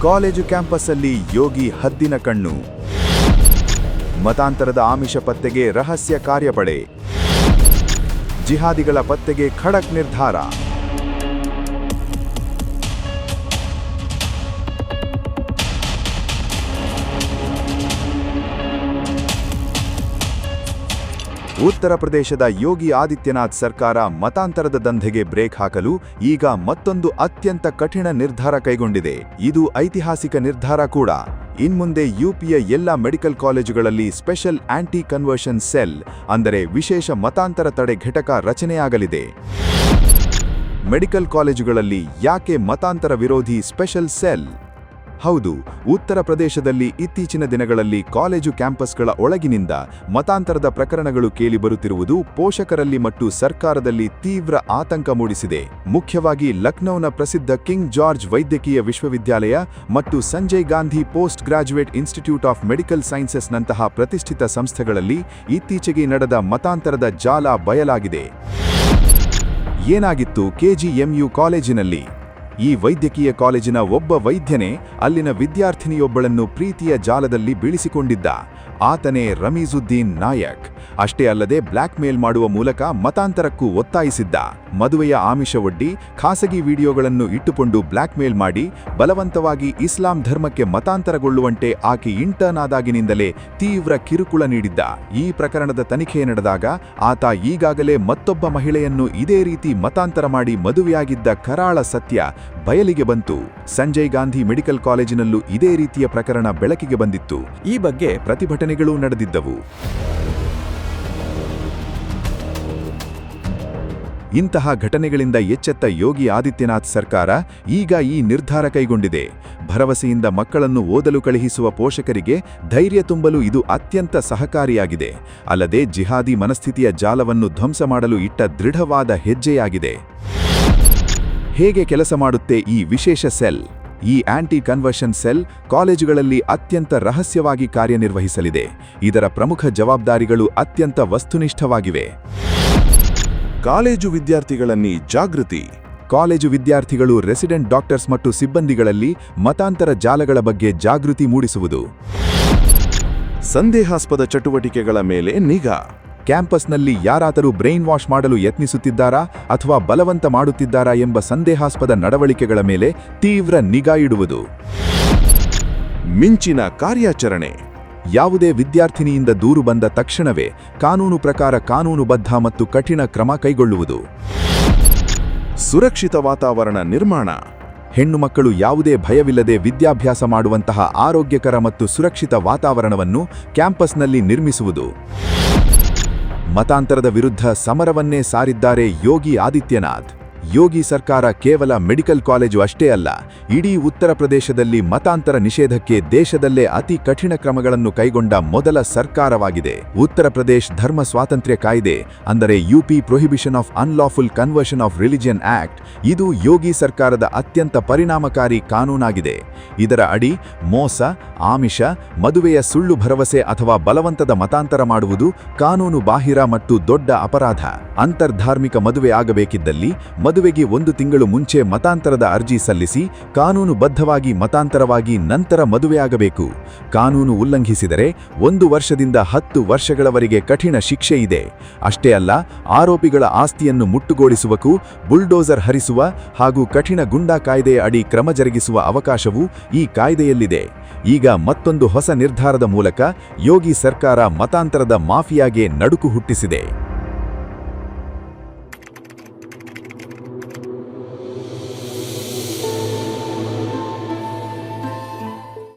College ಕ್ಯಾಂಪಸ್ಸಲ್ಲಿ Yogi ಹದ್ದಿನ ಕಣ್ಣು. ಮತಾಂತರದ ಆಮಿಷ ಪತ್ತೆಗೆ ರಹಸ್ಯ ಕಾರ್ಯಪಡೆ. ಜಿಹಾದಿಗಳ ಪತ್ತೆಗೆ ಖಡಕ್ ನಿರ್ಧಾರ. ಉತ್ತರ ಪ್ರದೇಶದ ಯೋಗಿ ಆದಿತ್ಯನಾಥ್ ಸರ್ಕಾರ ಮತಾಂತರದ ದಂಧೆಗೆ ಬ್ರೇಕ್ ಹಾಕಲು ಈಗ ಮತ್ತೊಂದು ಅತ್ಯಂತ ಕಠಿಣ ನಿರ್ಧಾರ ಕೈಗೊಂಡಿದೆ. ಇದು ಐತಿಹಾಸಿಕ ನಿರ್ಧಾರ ಕೂಡ. ಇನ್ಮುಂದೆ ಯುಪಿಯ ಎಲ್ಲ ಮೆಡಿಕಲ್ ಕಾಲೇಜುಗಳಲ್ಲಿ ಸ್ಪೆಷಲ್ ಆಂಟಿ ಕನ್ವರ್ಷನ್ ಸೆಲ್, ಅಂದರೆ ವಿಶೇಷ ಮತಾಂತರ ತಡೆ ಘಟಕ ರಚನೆಯಾಗಲಿದೆ. ಮೆಡಿಕಲ್ ಕಾಲೇಜುಗಳಲ್ಲಿ ಯಾಕೆ ಮತಾಂತರ ವಿರೋಧಿ ಸ್ಪೆಷಲ್ ಸೆಲ್? ಹೌದು, ಉತ್ತರ ಪ್ರದೇಶದಲ್ಲಿ ಇತ್ತೀಚಿನ ದಿನಗಳಲ್ಲಿ ಕಾಲೇಜು ಕ್ಯಾಂಪಸ್ಗಳ ಒಳಗಿನಿಂದ ಮತಾಂತರದ ಪ್ರಕರಣಗಳು ಕೇಳಿಬರುತ್ತಿರುವುದು ಪೋಷಕರಲ್ಲಿ ಮತ್ತು ಸರ್ಕಾರದಲ್ಲಿ ತೀವ್ರ ಆತಂಕ ಮೂಡಿಸಿದೆ. ಮುಖ್ಯವಾಗಿ ಲಕ್ನೌನ ಪ್ರಸಿದ್ಧ ಕಿಂಗ್ ಜಾರ್ಜ್ ವೈದ್ಯಕೀಯ ವಿಶ್ವವಿದ್ಯಾಲಯ ಮತ್ತು Sanjay Gandhi post graduate institute of medical ಸೈನ್ಸಸ್ನಂತಹ ಪ್ರತಿಷ್ಠಿತ ಸಂಸ್ಥೆಗಳಲ್ಲಿ ಇತ್ತೀಚೆಗೆ ನಡೆದ ಮತಾಂತರದ ಜಾಲ ಬಯಲಾಗಿದೆ. ಏನಾಗಿತ್ತು ಕೆಜಿಎಂಯು ಕಾಲೇಜಿನಲ್ಲಿ? ಈ ವೈದ್ಯಕೀಯ ಕಾಲೇಜಿನ ಒಬ್ಬ ವೈದ್ಯನೇ ಅಲ್ಲಿನ ವಿದ್ಯಾರ್ಥಿನಿಯೊಬ್ಬಳನ್ನು ಪ್ರೀತಿಯ ಜಾಲದಲ್ಲಿ ಬೀಳಿಸಿಕೊಂಡಿದ್ದ. ಆತನೇ ರಮೀಜುದ್ದೀನ್ ನಾಯಕ್. ಅಷ್ಟೇ ಅಲ್ಲದೆ ಬ್ಲ್ಯಾಕ್ ಮೇಲ್ ಮಾಡುವ ಮೂಲಕ ಮತಾಂತರಕ್ಕೂ ಒತ್ತಾಯಿಸಿದ್ದ. ಮದುವೆಯ ಆಮಿಷವೊಡ್ಡಿ ಖಾಸಗಿ ವಿಡಿಯೋಗಳನ್ನು ಇಟ್ಟುಕೊಂಡು ಬ್ಲ್ಯಾಕ್ ಮೇಲ್ ಮಾಡಿ ಬಲವಂತವಾಗಿ ಇಸ್ಲಾಂ ಧರ್ಮಕ್ಕೆ ಮತಾಂತರಗೊಳ್ಳುವಂತೆ ಆಕೆ ಇಂಟರ್ನ್ ಆದಾಗಿನಿಂದಲೇ ತೀವ್ರ ಕಿರುಕುಳ ನೀಡಿದ್ದ. ಈ ಪ್ರಕರಣದ ತನಿಖೆ ನಡೆದಾಗ ಆತ ಈಗಾಗಲೇ ಮತ್ತೊಬ್ಬ ಮಹಿಳೆಯನ್ನು ಇದೇ ರೀತಿ ಮತಾಂತರ ಮಾಡಿ ಮದುವೆಯಾಗಿದ್ದ ಕರಾಳ ಸತ್ಯ ಬಯಲಿಗೆ ಬಂತು. ಸಂಜಯ್ ಗಾಂಧಿ ಮೆಡಿಕಲ್ ಕಾಲೇಜಿನಲ್ಲೂ ಇದೇ ರೀತಿಯ ಪ್ರಕರಣ ಬೆಳಕಿಗೆ ಬಂದಿತ್ತು. ಈ ಬಗ್ಗೆ ಪ್ರತಿಭಟನೆಗಳೂ ನಡೆದಿದ್ದವು. ಇಂತಹ ಘಟನೆಗಳಿಂದ ಎಚ್ಚೆತ್ತ ಯೋಗಿ ಆದಿತ್ಯನಾಥ್ ಸರ್ಕಾರ ಈಗ ಈ ನಿರ್ಧಾರ ಕೈಗೊಂಡಿದೆ. ಭರವಸೆಯಿಂದ ಮಕ್ಕಳನ್ನು ಓದಲು ಕಳುಹಿಸುವ ಪೋಷಕರಿಗೆ ಧೈರ್ಯ ತುಂಬಲು ಇದು ಅತ್ಯಂತ ಸಹಕಾರಿಯಾಗಿದೆ. ಅಲ್ಲದೆ ಜಿಹಾದಿ ಮನಸ್ಥಿತಿಯ ಜಾಲವನ್ನು ಧ್ವಂಸ ಮಾಡಲು ಇಟ್ಟ ದೃಢವಾದ ಹೆಜ್ಜೆಯಾಗಿದೆ. ಹೇಗೆ ಕೆಲಸ ಮಾಡುತ್ತೆ ಈ ವಿಶೇಷ ಸೆಲ್? ಈ ಆಂಟಿ ಕನ್ವರ್ಷನ್ ಸೆಲ್ ಕಾಲೇಜುಗಳಲ್ಲಿ ಅತ್ಯಂತ ರಹಸ್ಯವಾಗಿ ಕಾರ್ಯನಿರ್ವಹಿಸಲಿದೆ. ಇದರ ಪ್ರಮುಖ ಜವಾಬ್ದಾರಿಗಳು ಅತ್ಯಂತ ವಸ್ತುನಿಷ್ಠವಾಗಿವೆ. ಕಾಲೇಜು ವಿದ್ಯಾರ್ಥಿಗಳಲ್ಲಿ ಜಾಗೃತಿ. ಕಾಲೇಜು ವಿದ್ಯಾರ್ಥಿಗಳು ರೆಸಿಡೆಂಟ್ ಡಾಕ್ಟರ್ಸ್ ಮತ್ತು ಸಿಬ್ಬಂದಿಗಳಲ್ಲಿ ಮತಾಂತರ ಜಾಲಗಳ ಬಗ್ಗೆ ಜಾಗೃತಿ ಮೂಡಿಸುವುದು. ಸಂದೇಹಾಸ್ಪದ ಚಟುವಟಿಕೆಗಳ ಮೇಲೆ ನಿಗಾ. ಕ್ಯಾಂಪಸ್ನಲ್ಲಿ ಯಾರಾದರೂ ಬ್ರೈನ್ ವಾಶ್ ಮಾಡಲು ಯತ್ನಿಸುತ್ತಿದ್ದಾರಾ ಅಥವಾ ಬಲವಂತ ಮಾಡುತ್ತಿದ್ದಾರಾ ಎಂಬ ಸಂದೇಹಾಸ್ಪದ ನಡವಳಿಕೆಗಳ ಮೇಲೆ ತೀವ್ರ ನಿಗಾ ಇಡುವುದು. ಮಿಂಚಿನ ಕಾರ್ಯಾಚರಣೆ. ಯಾವುದೇ ವಿದ್ಯಾರ್ಥಿನಿಯಿಂದ ದೂರು ಬಂದ ತಕ್ಷಣವೇ ಕಾನೂನು ಪ್ರಕಾರ ಕಾನೂನುಬದ್ಧ ಮತ್ತು ಕಠಿಣ ಕ್ರಮ ಕೈಗೊಳ್ಳುವುದು. ಸುರಕ್ಷಿತ ವಾತಾವರಣ ನಿರ್ಮಾಣ. ಹೆಣ್ಣು ಮಕ್ಕಳು ಯಾವುದೇ ಭಯವಿಲ್ಲದೆ ವಿದ್ಯಾಭ್ಯಾಸ ಮಾಡುವಂತಹ ಆರೋಗ್ಯಕರ ಮತ್ತು ಸುರಕ್ಷಿತ ವಾತಾವರಣವನ್ನು ಕ್ಯಾಂಪಸ್ನಲ್ಲಿ ನಿರ್ಮಿಸುವುದು. ಮತಾಂತರದ ವಿರುದ್ಧ ಸಮರವನ್ನೇ ಸಾರಿದ್ದಾರೆ ಯೋಗಿ ಆದಿತ್ಯನಾಥ್. ಯೋಗಿ ಸರ್ಕಾರ ಕೇವಲ ಮೆಡಿಕಲ್ ಕಾಲೇಜು ಅಷ್ಟೇ ಅಲ್ಲ, ಇಡೀ ಉತ್ತರ ಪ್ರದೇಶದಲ್ಲಿ ಮತಾಂತರ ನಿಷೇಧಕ್ಕೆ ದೇಶದಲ್ಲೇ ಅತಿ ಕಠಿಣ ಕ್ರಮಗಳನ್ನು ಕೈಗೊಂಡ ಮೊದಲ ಸರ್ಕಾರವಾಗಿದೆ. ಉತ್ತರ ಪ್ರದೇಶ್ ಧರ್ಮ ಸ್ವಾತಂತ್ರ್ಯ ಕಾಯ್ದೆ, ಅಂದರೆ UP prohibition of unlawful conversion of religion act, ಇದು ಯೋಗಿ ಸರ್ಕಾರದ ಅತ್ಯಂತ ಪರಿಣಾಮಕಾರಿ ಕಾನೂನಾಗಿದೆ. ಇದರ ಅಡಿ ಮೋಸ, ಆಮಿಷ, ಮದುವೆಯ ಸುಳ್ಳು ಭರವಸೆ ಅಥವಾ ಬಲವಂತದ ಮತಾಂತರ ಮಾಡುವುದು ಕಾನೂನು ಬಾಹಿರ ಮತ್ತು ದೊಡ್ಡ ಅಪರಾಧ. ಅಂತರ್ಧಾರ್ಮಿಕ ಮದುವೆ ಆಗಬೇಕಿದ್ದಲ್ಲಿ ಮದುವೆಗೆ 1 ತಿಂಗಳು ಮುಂಚೆ ಮತಾಂತರದ ಅರ್ಜಿ ಸಲ್ಲಿಸಿ ಕಾನೂನುಬದ್ಧವಾಗಿ ಮತಾಂತರವಾಗಿ ನಂತರ ಮದುವೆಯಾಗಬೇಕು. ಕಾನೂನು ಉಲ್ಲಂಘಿಸಿದರೆ 1 ವರ್ಷದಿಂದ 10 ವರ್ಷಗಳವರೆಗೆ ಕಠಿಣ ಶಿಕ್ಷೆ ಇದೆ. ಅಷ್ಟೇ ಅಲ್ಲ, ಆರೋಪಿಗಳ ಆಸ್ತಿಯನ್ನು ಮುಟ್ಟುಗೋಡಿಸುವಕ್ಕೂ, ಬುಲ್ಡೋಸರ್ ಹರಿಸುವ ಹಾಗೂ ಕಠಿಣ ಗೂಂಡಾ ಕಾಯ್ದೆಯ ಅಡಿ ಕ್ರಮ ಜರುಗಿಸುವ ಅವಕಾಶವೂ ಈ ಕಾಯ್ದೆಯಲ್ಲಿದೆ. ಈಗ ಮತ್ತೊಂದು ಹೊಸ ನಿರ್ಧಾರದ ಮೂಲಕ ಯೋಗಿ ಸರ್ಕಾರ ಮತಾಂತರದ ಮಾಫಿಯಾಗೆ ನಡುಕು ಹುಟ್ಟಿಸಿದೆ.